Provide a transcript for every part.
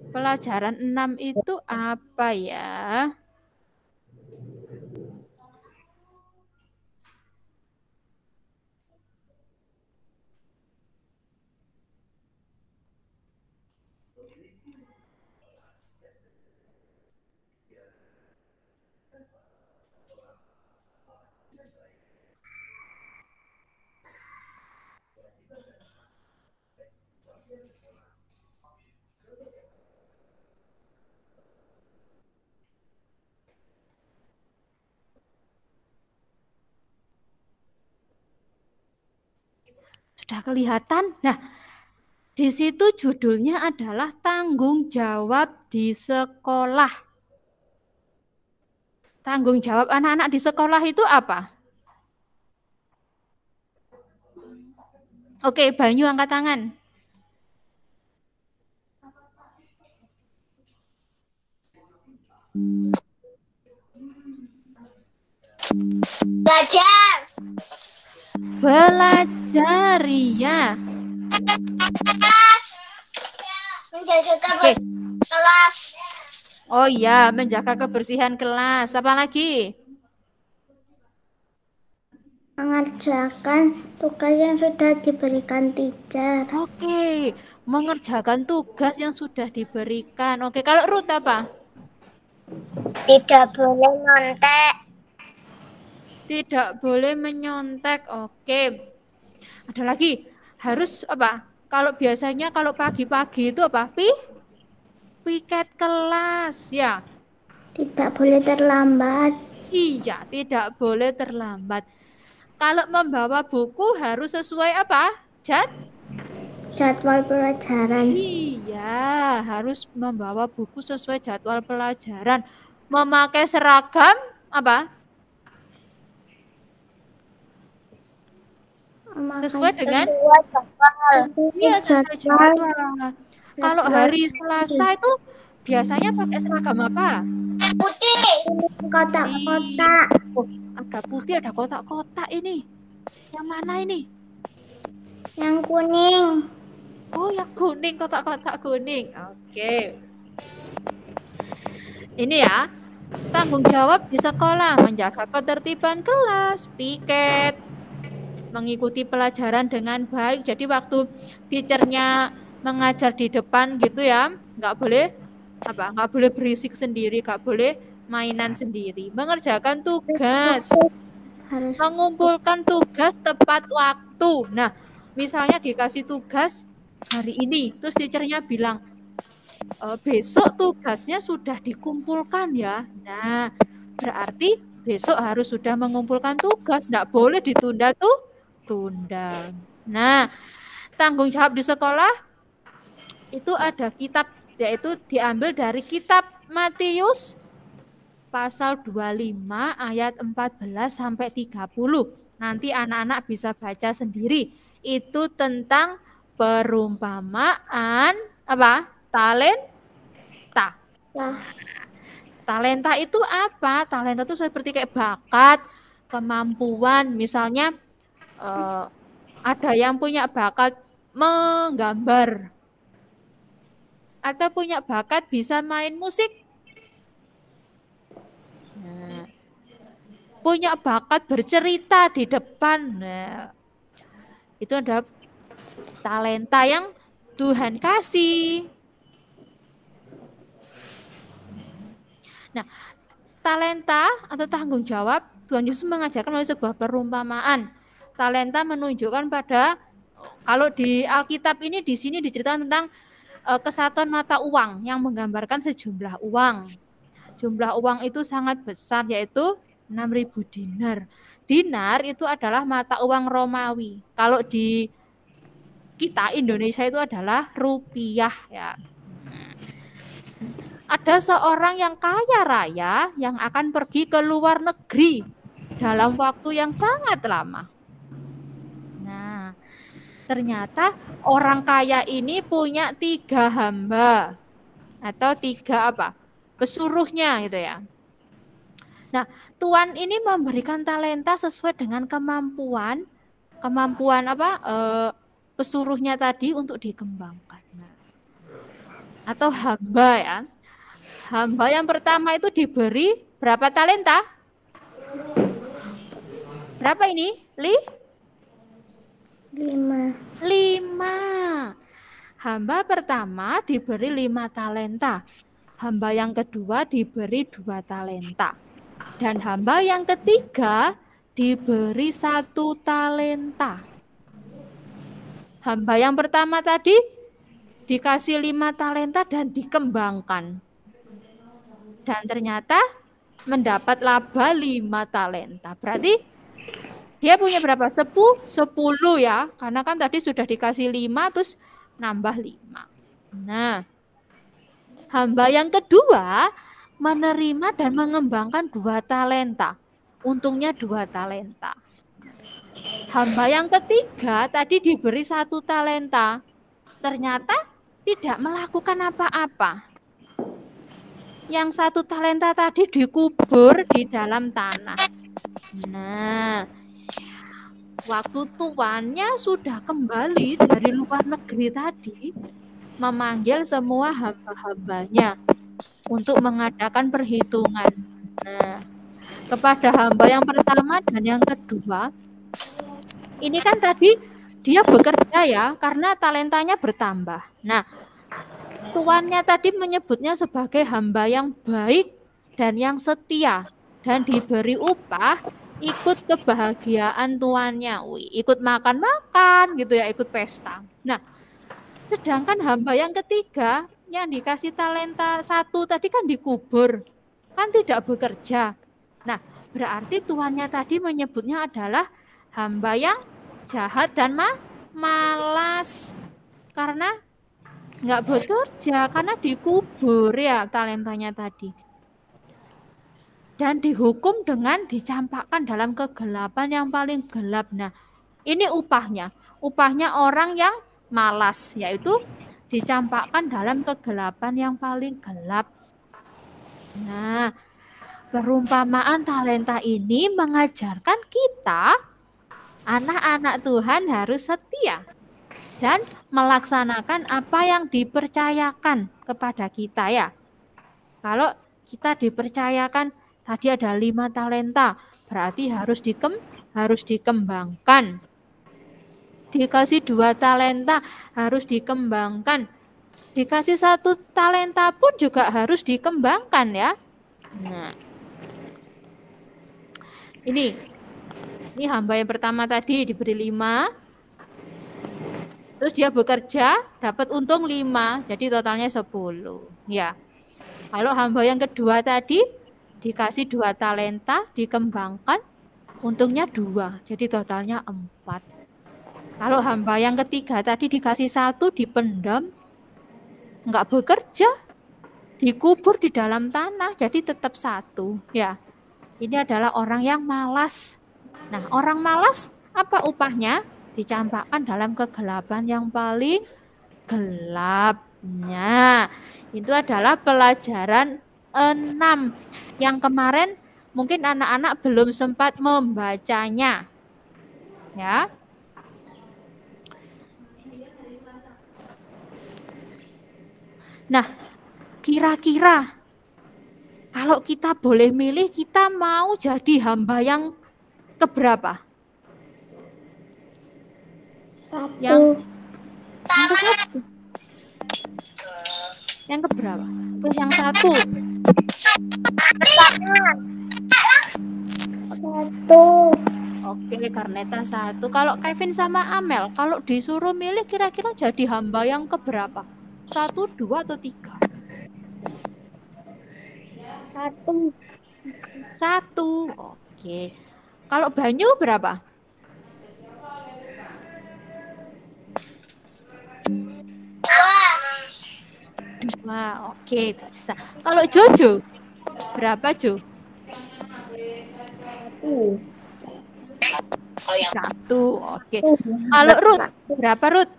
Pelajaran 6 itu apa ya? Sudah kelihatan? Nah, di situ judulnya adalah tanggung jawab di sekolah. Tanggung jawab anak-anak di sekolah itu apa? Oke, Banyu angkat tangan. Belajar. Belajar, ya. Menjaga Oke. kelas. Oh iya, menjaga kebersihan kelas. Apa lagi? Mengerjakan tugas yang sudah diberikan teacher. Oke, mengerjakan tugas yang sudah diberikan. Oke, kalau Ruth apa? Tidak boleh nyontek. Tidak boleh menyontek. Oke. Ada lagi, harus apa? Kalau biasanya kalau pagi-pagi itu apa? Piket kelas, ya. Tidak boleh terlambat. Iya, tidak boleh terlambat. Kalau membawa buku harus sesuai apa? Jadwal pelajaran. Iya, harus membawa buku sesuai jadwal pelajaran. Memakai seragam apa? Sesuai dengan? Iya, sesuai jadwal. Kalau hari Selasa itu biasanya pakai seragam apa? Putih. Kotak-kotak. Oh, ada putih, ada kotak-kotak ini. Yang mana ini? Yang kuning. Oh, yang kuning, kotak-kotak kuning. Oke. Ini ya, tanggung jawab di sekolah, menjaga ketertiban kelas, piket, mengikuti pelajaran dengan baik. Jadi waktu teachernya mengajar di depan gitu ya, nggak boleh apa? Nggak boleh berisik sendiri, nggak boleh mainan sendiri. Mengerjakan tugas, mengumpulkan tugas tepat waktu. Nah, misalnya dikasih tugas hari ini, terus teachernya bilang, besok tugasnya sudah dikumpulkan ya. Nah, berarti besok harus sudah mengumpulkan tugas, nggak boleh ditunda tunda. Nah, tanggung jawab di sekolah itu ada kitab, yaitu diambil dari kitab Matius pasal 25 ayat 14 sampai 30. Nanti anak-anak bisa baca sendiri. Itu tentang perumpamaan apa? Talenta. Talenta itu apa? Talenta itu seperti kayak bakat, kemampuan. Misalnya ada yang punya bakat menggambar atau punya bakat bisa main musik. Nah, punya bakat bercerita di depan. Nah, itu adalah talenta yang Tuhan kasih. Nah, talenta atau tanggung jawab Tuhan Yesus mengajarkan melalui sebuah perumpamaan. Talenta menunjukkan pada, kalau di Alkitab ini di sini diceritakan tentang kesatuan mata uang yang menggambarkan sejumlah uang. Jumlah uang itu sangat besar, yaitu 6.000 dinar. Dinar itu adalah mata uang Romawi. Kalau di kita Indonesia itu adalah rupiah ya. Ada seorang yang kaya raya yang akan pergi ke luar negeri dalam waktu yang sangat lama. Nah, ternyata orang kaya ini punya 3 hamba atau 3 apa? Pesuruhnya gitu ya. Nah, Tuhan ini memberikan talenta sesuai dengan kemampuan apa? Pesuruhnya tadi untuk dikembangkan. Nah, atau hamba ya. Hamba yang pertama itu diberi berapa talenta? Berapa ini? 5. 5. Hamba pertama diberi 5 talenta. Hamba yang kedua diberi 2 talenta. Dan hamba yang ketiga diberi 1 talenta. Hamba yang pertama tadi dikasih 5 talenta dan dikembangkan. Dan ternyata mendapat laba 5 talenta. Berarti dia punya berapa? 10 ya. Karena kan tadi sudah dikasih 5 terus nambah 5. Nah, hamba yang kedua menerima dan mengembangkan 2 talenta. Untungnya 2 talenta. Hamba yang ketiga tadi diberi 1 talenta. Ternyata tidak melakukan apa-apa. Yang 1 talenta tadi dikubur di dalam tanah. Nah, waktu tuannya sudah kembali dari luar negeri tadi, memanggil semua hamba-hambanya untuk mengadakan perhitungan. Nah, kepada hamba yang pertama dan yang kedua, ini kan tadi dia bekerja ya, karena talentanya bertambah. Nah, tuannya tadi menyebutnya sebagai hamba yang baik dan yang setia, dan diberi upah ikut kebahagiaan tuannya. Wih, ikut makan-makan gitu ya, ikut pesta. Nah, sedangkan hamba yang ketiga yang dikasih talenta 1 tadi kan dikubur, kan tidak bekerja. Nah, berarti tuannya tadi menyebutnya adalah hamba yang jahat dan malas. Karena nggak bekerja, karena dikubur ya talentanya tadi. Dan dihukum dengan dicampakkan dalam kegelapan yang paling gelap. Nah, ini upahnya. Upahnya orang yang malas, yaitu dicampakkan dalam kegelapan yang paling gelap. Nah, perumpamaan talenta ini mengajarkan kita, anak-anak Tuhan harus setia dan melaksanakan apa yang dipercayakan kepada kita ya. Kalau kita dipercayakan tadi ada 5 talenta, berarti harus dikembangkan. Dikasih 2 talenta harus dikembangkan. Dikasih 1 talenta pun juga harus dikembangkan ya. Nah, ini hamba yang pertama tadi diberi 5. Terus dia bekerja, dapat untung 5, jadi totalnya 10. Ya. Kalau hamba yang kedua tadi dikasih 2 talenta, dikembangkan, untungnya 2, jadi totalnya 4. Kalau hamba yang ketiga tadi dikasih 1, dipendam, nggak bekerja, dikubur di dalam tanah, jadi tetap 1. Ya, ini adalah orang yang malas. Nah, orang malas apa upahnya? Dicampakkan dalam kegelapan yang paling gelapnya. Itu adalah pelajaran 6 yang kemarin mungkin anak-anak belum sempat membacanya. Ya. Nah, kira-kira kalau kita boleh milih, kita mau jadi hamba yang keberapa? 1. Yang ke-1. Yang keberapa? Terus yang 1. 1. Oke, Karneta 1. Kalau Kevin sama Amel, kalau disuruh milih kira-kira jadi hamba yang keberapa? 1, 2, atau 3? 1. 1. Oke. Kalau Banyu berapa? 2. Oke, bisa. Kalau Jojo berapa, Jo? 1. Oke. Kalau Ruth berapa, Ruth?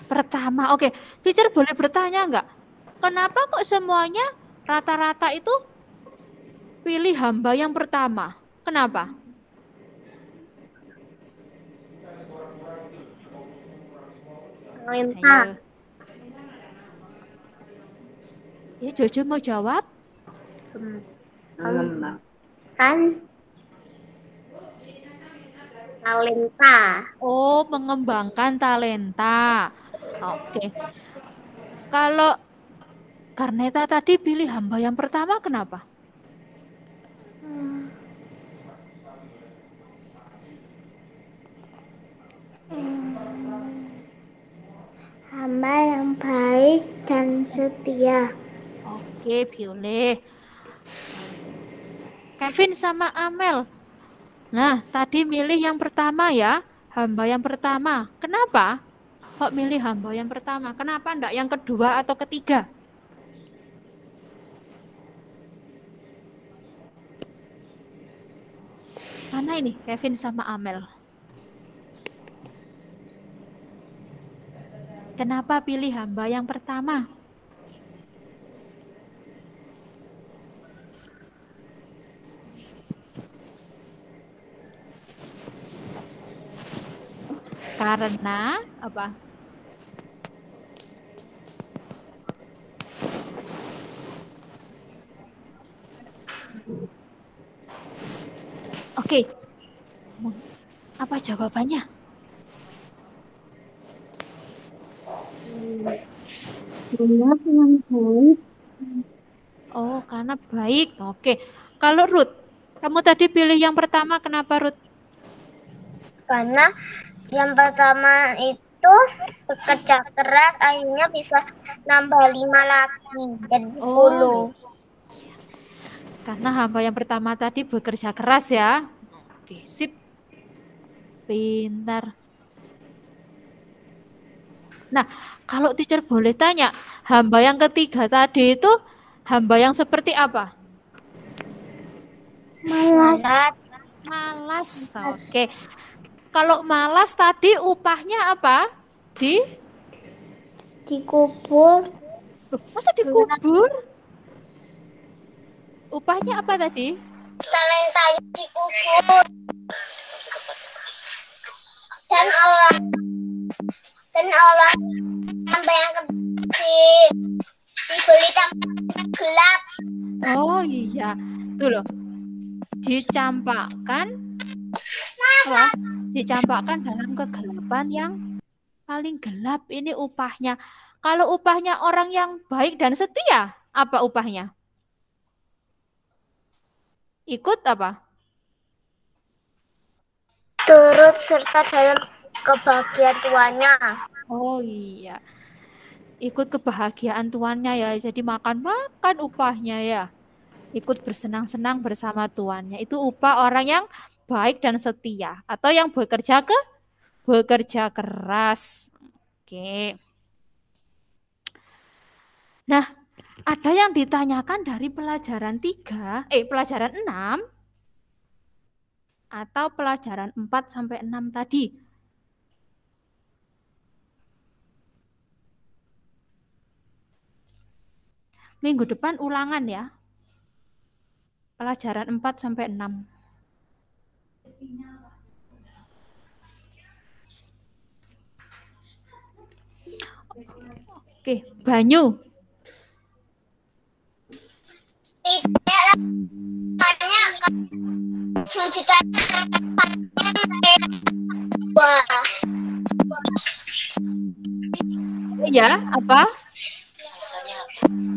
Pertama. Oke. Teacher boleh bertanya nggak? Kenapa kok semuanya rata-rata itu pilih hamba yang pertama? Kenapa? Talenta. Ayo. Ya, Jojo mau jawab? Mengembangkan talenta. Oh, mengembangkan talenta. Oke. Kalau Karneta tadi pilih hamba yang pertama, kenapa? Hmm. Hamba yang baik dan setia. Oke, pilih. Kevin sama Amel. Nah, tadi milih yang pertama ya, hamba yang pertama. Kenapa? Kok milih hamba yang pertama? Kenapa enggak yang kedua atau ketiga? Mana ini Kevin sama Amel? Kenapa pilih hamba yang pertama? Karena apa? Oke, apa jawabannya? Hamba yang baik. Oh, karena baik. Oke. Kalau Ruth, kamu tadi pilih yang pertama, kenapa Ruth? Karena yang pertama itu bekerja keras, akhirnya bisa nambah 5 lagi, jadi Oh, 10. karena hamba yang pertama tadi bekerja keras ya. Oke, sip. Pintar. Nah, kalau teacher boleh tanya, hamba yang ketiga tadi itu hamba yang seperti apa? Malas. Malas. Oke. Kalau malas tadi upahnya apa? Dikubur. Loh, masa dikubur? Upahnya apa tadi? Talentanya dikubur. Dan orang sampai yang kecil dibeli tempat gelap. Oh iya, tuh loh. Dicampakkan apa? Dicampakkan dalam kegelapan yang paling gelap, ini upahnya. Kalau upahnya orang yang baik dan setia, apa upahnya? Ikut apa? Turut serta dalam kebahagiaan tuannya. Oh iya, ikut kebahagiaan tuannya ya. Jadi makan-makan upahnya ya. Ikut bersenang-senang bersama tuannya. Itu upah orang yang baik dan setia atau yang bekerja keras. Oke. Nah, ada yang ditanyakan dari pelajaran 6 atau pelajaran 4 sampai 6 tadi. Minggu depan ulangan ya. Pelajaran 4 sampai 6. Oke, Banyu. Tidak banyak Ya, apa?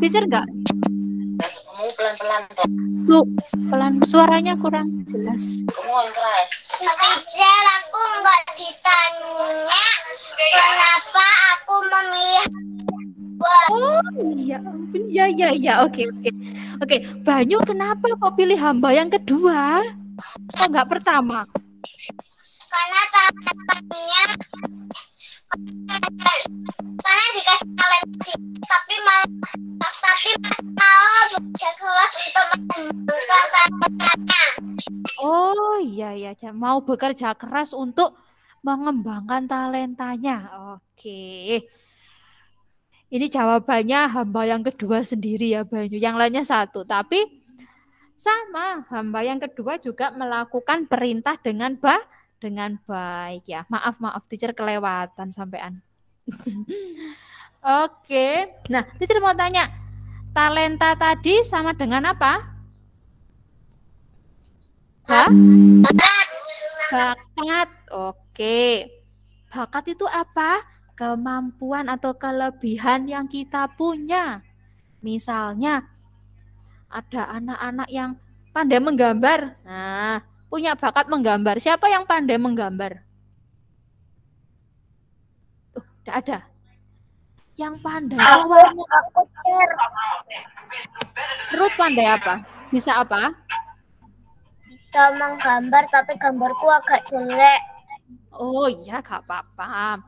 Teacher enggak? Kamu pelan-pelan toh. Pelan, suaranya kurang jelas. Kamu keras. Teacher, aku nggak ditanya kenapa aku memilih. Oh iya, ampun. Ya. Oke, Banyu kenapa kok pilih hamba yang kedua? Kok nggak pertama? Karena tahapannya karena dikasih talenta tapi mau bekerja keras untuk mengembangkan talentanya. Oh iya, mau bekerja keras untuk mengembangkan talentanya. Oke. Ini jawabannya hamba yang kedua sendiri ya Banyu. Yang lainnya satu. Tapi sama, hamba yang kedua juga melakukan perintah dengan baik ya. Maaf teacher kelewatan sampean. Oke. Nah, teacher mau tanya, talenta tadi sama dengan apa? Bakat. Oke. Bakat itu apa? Kemampuan atau kelebihan yang kita punya. Misalnya, ada anak-anak yang pandai menggambar. Nah, punya bakat menggambar. Siapa yang pandai menggambar? Tidak ada. Yang pandai mewarnai. Ruth pandai apa? Bisa apa? Bisa menggambar, tapi gambarku agak jelek. Oh iya, gak apa-apa.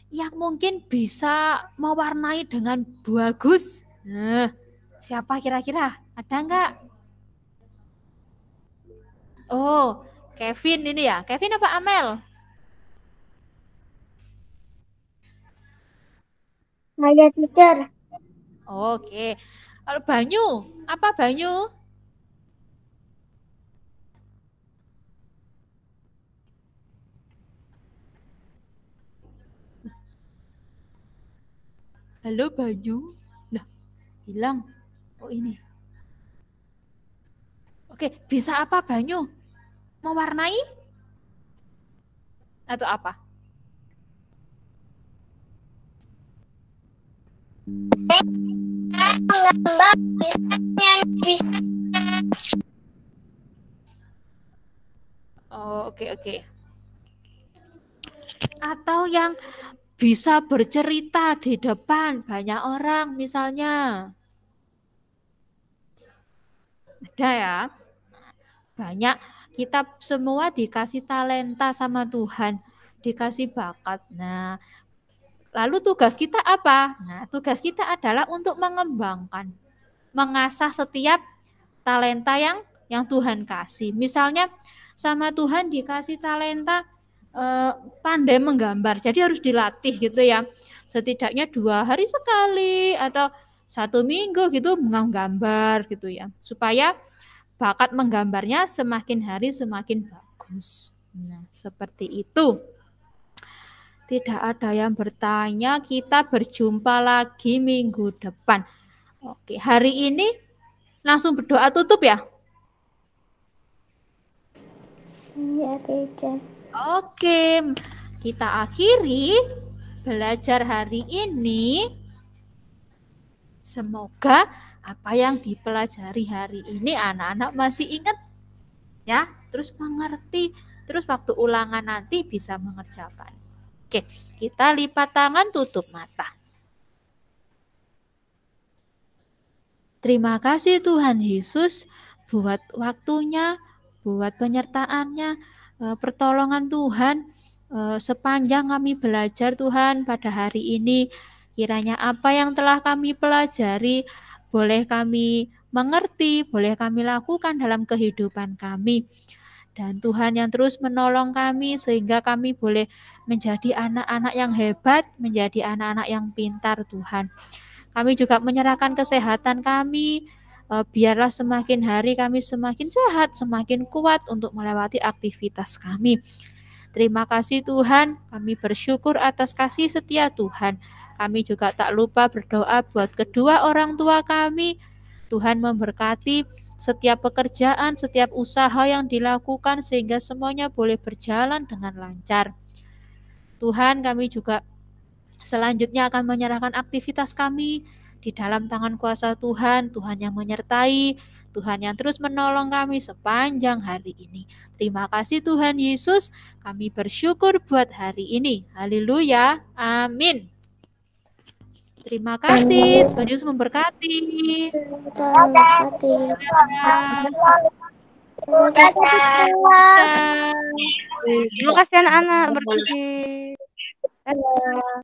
Yang mungkin bisa mewarnai dengan bagus. Nah, siapa kira-kira? Ada nggak? Oh, Kevin ini ya. Kevin apa Amel? Saya teacher. Oke. Kalau Banyu, apa Banyu? Halo Banyu. Nah, hilang. Oh ini. Oke, bisa apa Banyu? Mewarnai? Atau apa? Menggambar bisa. Oh, oke. Atau yang bisa bercerita di depan banyak orang misalnya. Ada ya. Banyak kita semua dikasih talenta sama Tuhan, dikasih bakat. Nah, lalu tugas kita apa? Nah, tugas kita adalah untuk mengembangkan, mengasah setiap talenta yang Tuhan kasih. Misalnya sama Tuhan dikasih talenta pandai menggambar, jadi harus dilatih gitu ya. Setidaknya 2 hari sekali atau 1 minggu gitu menggambar gitu ya, supaya bakat menggambarnya semakin hari semakin bagus. Nah, seperti itu. Tidak ada yang bertanya, kita berjumpa lagi minggu depan. Oke, hari ini langsung berdoa tutup ya. Ya, teacher. Oke, kita akhiri belajar hari ini. Semoga apa yang dipelajari hari ini anak-anak masih ingat ya, terus mengerti, terus waktu ulangan nanti bisa mengerjakan. Oke, kita lipat tangan, tutup mata. Terima kasih Tuhan Yesus buat waktunya, buat penyertaannya, pertolongan Tuhan sepanjang kami belajar Tuhan pada hari ini. Kiranya apa yang telah kami pelajari boleh kami mengerti, boleh kami lakukan dalam kehidupan kami. Dan Tuhan yang terus menolong kami sehingga kami boleh menjadi anak-anak yang hebat, menjadi anak-anak yang pintar Tuhan. Kami juga menyerahkan kesehatan kami, biarlah semakin hari kami semakin sehat, semakin kuat untuk melewati aktivitas kami. Terima kasih Tuhan, kami bersyukur atas kasih setia Tuhan. Kami juga tak lupa berdoa buat kedua orang tua kami. Tuhan memberkati setiap pekerjaan, setiap usaha yang dilakukan sehingga semuanya boleh berjalan dengan lancar. Tuhan, kami juga selanjutnya akan menyerahkan aktivitas kami di dalam tangan kuasa Tuhan, Tuhan yang menyertai, Tuhan yang terus menolong kami sepanjang hari ini. Terima kasih Tuhan Yesus, kami bersyukur buat hari ini. Haleluya, amin. Terima kasih, Tuhan Yesus memberkati. Terima kasih anak-anak. Berkati. Dadah.